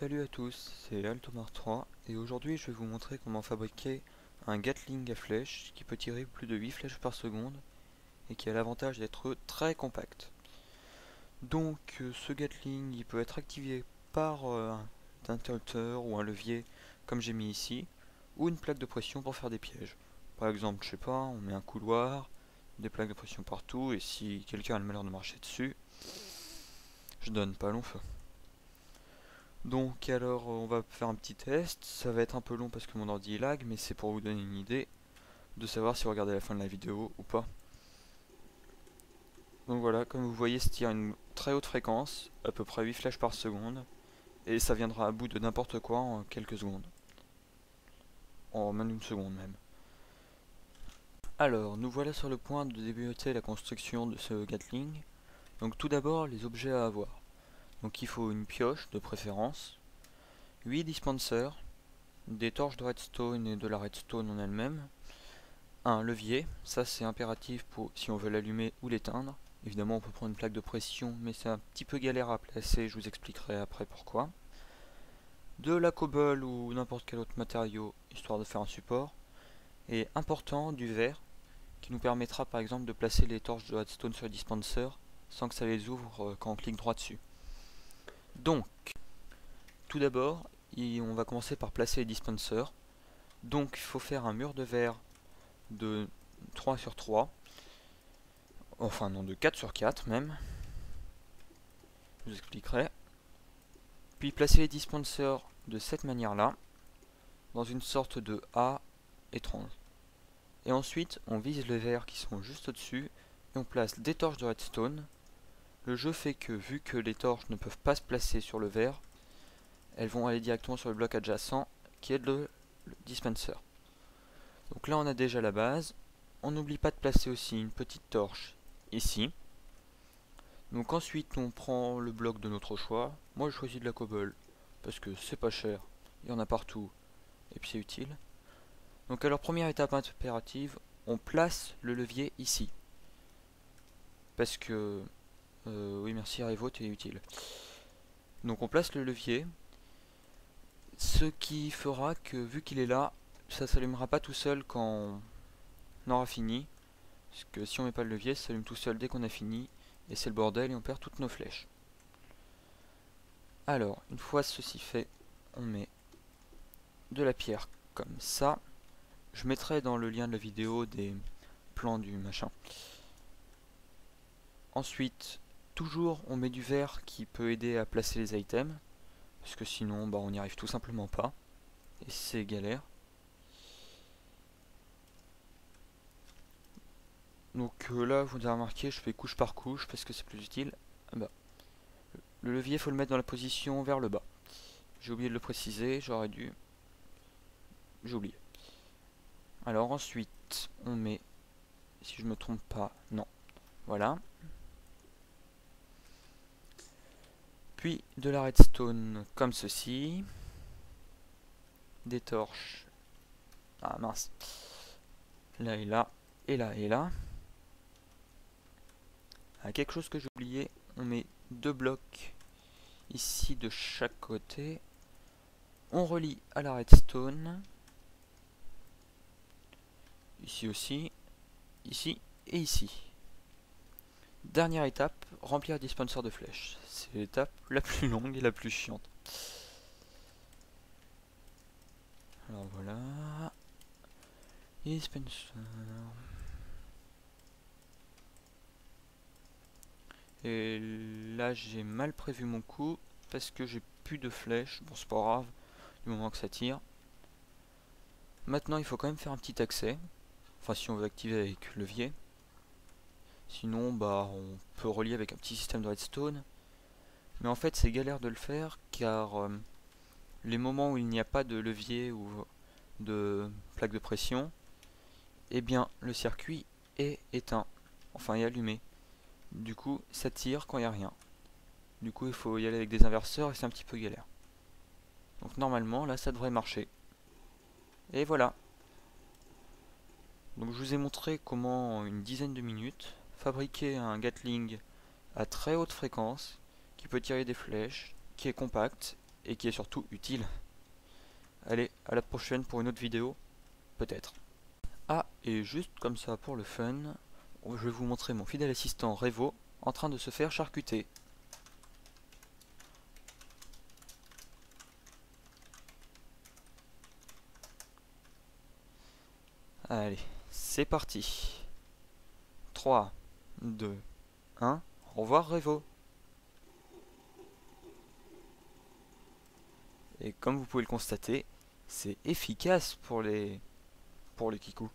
Salut à tous, c'est Altomar3 et aujourd'hui je vais vous montrer comment fabriquer un Gatling à flèches qui peut tirer plus de 8 flèches par seconde et qui a l'avantage d'être très compact. Donc ce Gatling il peut être activé par un interrupteur ou un levier comme j'ai mis ici, ou une plaque de pression pour faire des pièges. Par exemple, je sais pas, on met un couloir, des plaques de pression partout et si quelqu'un a le malheur de marcher dessus, je donne pas long feu. Donc alors on va faire un petit test, ça va être un peu long parce que mon ordi lag, mais c'est pour vous donner une idée de savoir si vous regardez la fin de la vidéo ou pas. Donc voilà, comme vous voyez, ça tire à une très haute fréquence, à peu près 8 flashs par seconde, et ça viendra à bout de n'importe quoi en quelques secondes. En même une seconde même. Alors, nous voilà sur le point de débuter la construction de ce Gatling. Donc tout d'abord, les objets à avoir. Donc il faut une pioche de préférence, 8 dispensers, des torches de redstone et de la redstone en elle-même, un levier, ça c'est impératif pour si on veut l'allumer ou l'éteindre. Évidemment on peut prendre une plaque de pression mais c'est un petit peu galère à placer, je vous expliquerai après pourquoi. De la cobble ou n'importe quel autre matériau histoire de faire un support. Et important, du verre qui nous permettra par exemple de placer les torches de redstone sur le dispenser sans que ça les ouvre quand on clique droit dessus. Donc, tout d'abord, on va commencer par placer les dispensers. Donc il faut faire un mur de verre de 3 sur 3, enfin non, de 4 sur 4 même, je vous expliquerai. Puis placer les dispensers de cette manière là, dans une sorte de A étrange. Et ensuite on vise les verres qui sont juste au-dessus, et on place des torches de redstone. Le jeu fait que, vu que les torches ne peuvent pas se placer sur le verre, elles vont aller directement sur le bloc adjacent, qui est le dispenser. Donc là on a déjà la base. On n'oublie pas de placer aussi une petite torche ici. Donc ensuite on prend le bloc de notre choix. Moi je choisis de la cobble parce que c'est pas cher, il y en a partout et puis c'est utile. Donc alors première étape impérative, on place le levier ici. Parce que oui merci Revo, t'es utile. Donc on place le levier, ce qui fera que vu qu'il est là, ça s'allumera pas tout seul quand on aura fini. Parce que si on met pas le levier, ça s'allume tout seul dès qu'on a fini et c'est le bordel et on perd toutes nos flèches. Alors, une fois ceci fait, on met de la pierre comme ça. Je mettrai dans le lien de la vidéo des plans du machin. Ensuite, toujours on met du verre qui peut aider à placer les items. Parce que sinon, bah, on n'y arrive tout simplement pas. Et c'est galère. Donc là, vous avez remarqué, je fais couche par couche parce que c'est plus utile. Bah, le levier, il faut le mettre dans la position vers le bas. J'ai oublié de le préciser, j'aurais dû. J'ai oublié. Alors ensuite, on met, si je me trompe pas, non, voilà. Puis de la redstone comme ceci. Des torches. Ah mince. Là et là, et là et là. Ah, quelque chose que j'ai oublié, on met deux blocs ici de chaque côté. On relie à la redstone. Ici aussi, ici et ici. Dernière étape, remplir le dispenser de flèches. C'est l'étape la plus longue et la plus chiante. Alors voilà. Dispenser. Et là j'ai mal prévu mon coup parce que j'ai plus de flèches. Bon c'est pas grave, du moment que ça tire. Maintenant il faut quand même faire un petit accès. Enfin si on veut activer avec levier. Sinon bah on peut relier avec un petit système de redstone. Mais en fait c'est galère de le faire car les moments où il n'y a pas de levier ou de plaque de pression, eh bien le circuit est éteint, enfin est allumé. Du coup ça tire quand il n'y a rien. Du coup il faut y aller avec des inverseurs et c'est un petit peu galère. Donc normalement là ça devrait marcher. Et voilà. Donc je vous ai montré comment en une dizaine de minutes fabriquer un Gatling à très haute fréquence qui peut tirer des flèches, qui est compact et qui est surtout utile. Allez, à la prochaine pour une autre vidéo, peut-être. Ah, et juste comme ça pour le fun, je vais vous montrer mon fidèle assistant Revo en train de se faire charcuter. Allez, c'est parti. 3, 2, 1, au revoir Revo. Et comme vous pouvez le constater, c'est efficace pour les kikous.